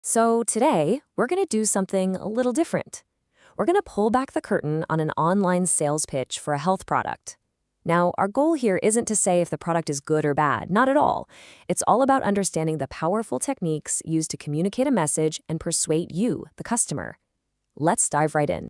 So today, we're going to do something a little different. We're going to pull back the curtain on an online sales pitch for a health product. Now, our goal here isn't to say if the product is good or bad, not at all. It's all about understanding the powerful techniques used to communicate a message and persuade you, the customer. Let's dive right in.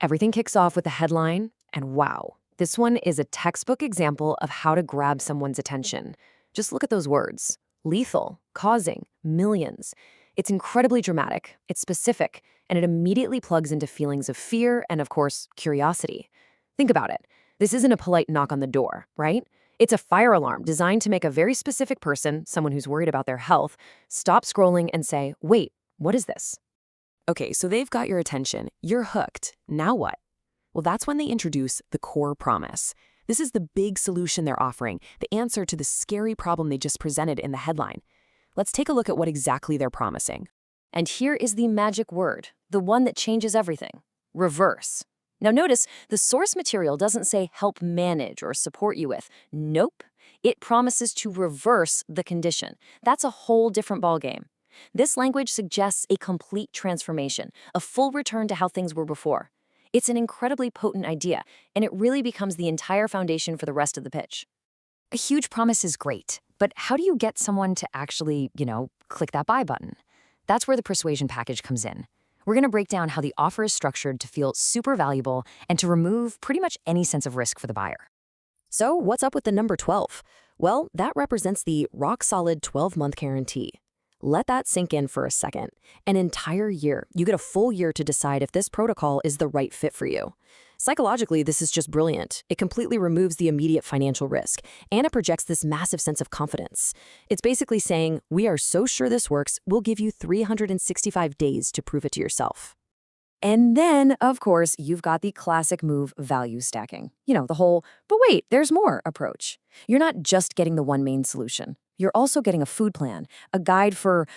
Everything kicks off with the headline, and wow, this one is a textbook example of how to grab someone's attention. Just look at those words. Lethal, causing, millions. It's incredibly dramatic, it's specific, and it immediately plugs into feelings of fear and, of course, curiosity. Think about it. This isn't a polite knock on the door, right? It's a fire alarm designed to make a very specific person, someone who's worried about their health, stop scrolling and say, wait, what is this? Okay, so they've got your attention. You're hooked. Now what? Well, that's when they introduce the core promise. This is the big solution they're offering, the answer to the scary problem they just presented in the headline. Let's take a look at what exactly they're promising. And here is the magic word, the one that changes everything: reverse. Now notice, the source material doesn't say help manage or support you with. Nope. It promises to reverse the condition. That's a whole different ballgame. This language suggests a complete transformation, a full return to how things were before. It's an incredibly potent idea, and it really becomes the entire foundation for the rest of the pitch. A huge promise is great, but how do you get someone to actually, click that buy button? That's where the persuasion package comes in. We're going to break down how the offer is structured to feel super valuable and to remove pretty much any sense of risk for the buyer. So what's up with the number 12? Well, that represents the rock-solid 12-month guarantee. Let that sink in for a second. An entire year. You get a full year to decide if this protocol is the right fit for you. Psychologically, this is just brilliant. It completely removes the immediate financial risk, and it projects this massive sense of confidence. It's basically saying, we are so sure this works, we'll give you 365 days to prove it to yourself. And then, of course, you've got the classic move, value stacking. The whole, but wait, there's more approach. You're not just getting the one main solution. You're also getting a food plan, a guide for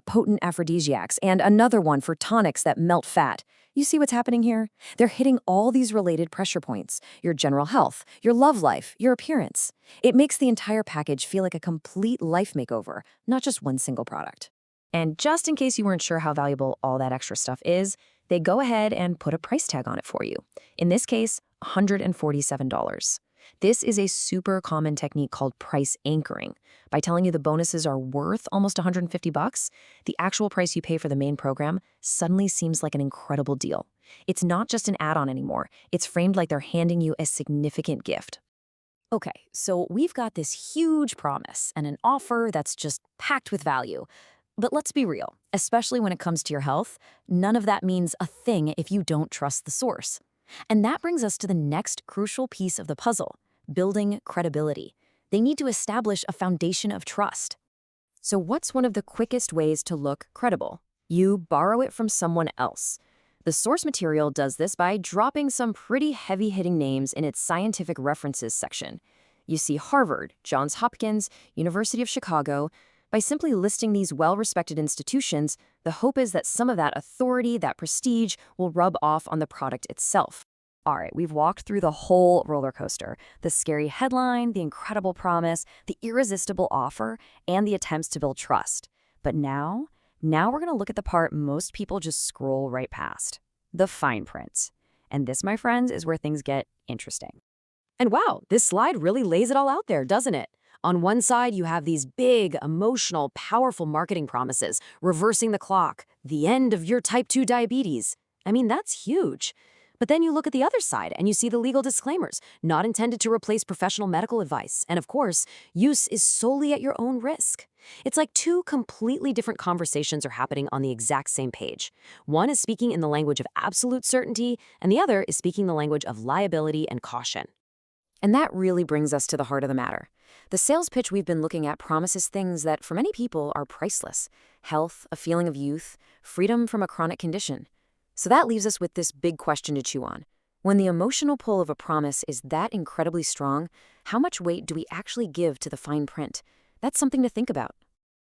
potent aphrodisiacs, and another one for tonics that melt fat. You see what's happening here? They're hitting all these related pressure points: your general health, your love life, your appearance. It makes the entire package feel like a complete life makeover, not just one single product. And just in case you weren't sure how valuable all that extra stuff is, they go ahead and put a price tag on it for you. In this case, $147. This is a super common technique called price anchoring. By telling you the bonuses are worth almost $150, the actual price you pay for the main program suddenly seems like an incredible deal. It's not just an add-on anymore. It's framed like they're handing you a significant gift. Okay, so we've got this huge promise and an offer that's just packed with value. But let's be real, especially when it comes to your health, none of that means a thing if you don't trust the source. And that brings us to the next crucial piece of the puzzle: building credibility. They need to establish a foundation of trust. So what's one of the quickest ways to look credible? You borrow it from someone else. The source material does this by dropping some pretty heavy-hitting names in its scientific references section. You see Harvard, Johns Hopkins, University of Chicago. By simply listing these well-respected institutions, the hope is that some of that authority, that prestige, will rub off on the product itself. All right, we've walked through the whole roller coaster: the scary headline, the incredible promise, the irresistible offer, and the attempts to build trust. But now we're going to look at the part most people just scroll right past: the fine print. And this, my friends, is where things get interesting. And wow, this slide really lays it all out there, doesn't it? On one side, you have these big, emotional, powerful marketing promises: reversing the clock, the end of your type 2 diabetes. I mean, that's huge. But then you look at the other side and you see the legal disclaimers: not intended to replace professional medical advice. And of course, use is solely at your own risk. It's like two completely different conversations are happening on the exact same page. One is speaking in the language of absolute certainty, and the other is speaking the language of liability and caution. And that really brings us to the heart of the matter. The sales pitch we've been looking at promises things that for many people are priceless: health, a feeling of youth, freedom from a chronic condition. So that leaves us with this big question to chew on. When the emotional pull of a promise is that incredibly strong, how much weight do we actually give to the fine print? That's something to think about.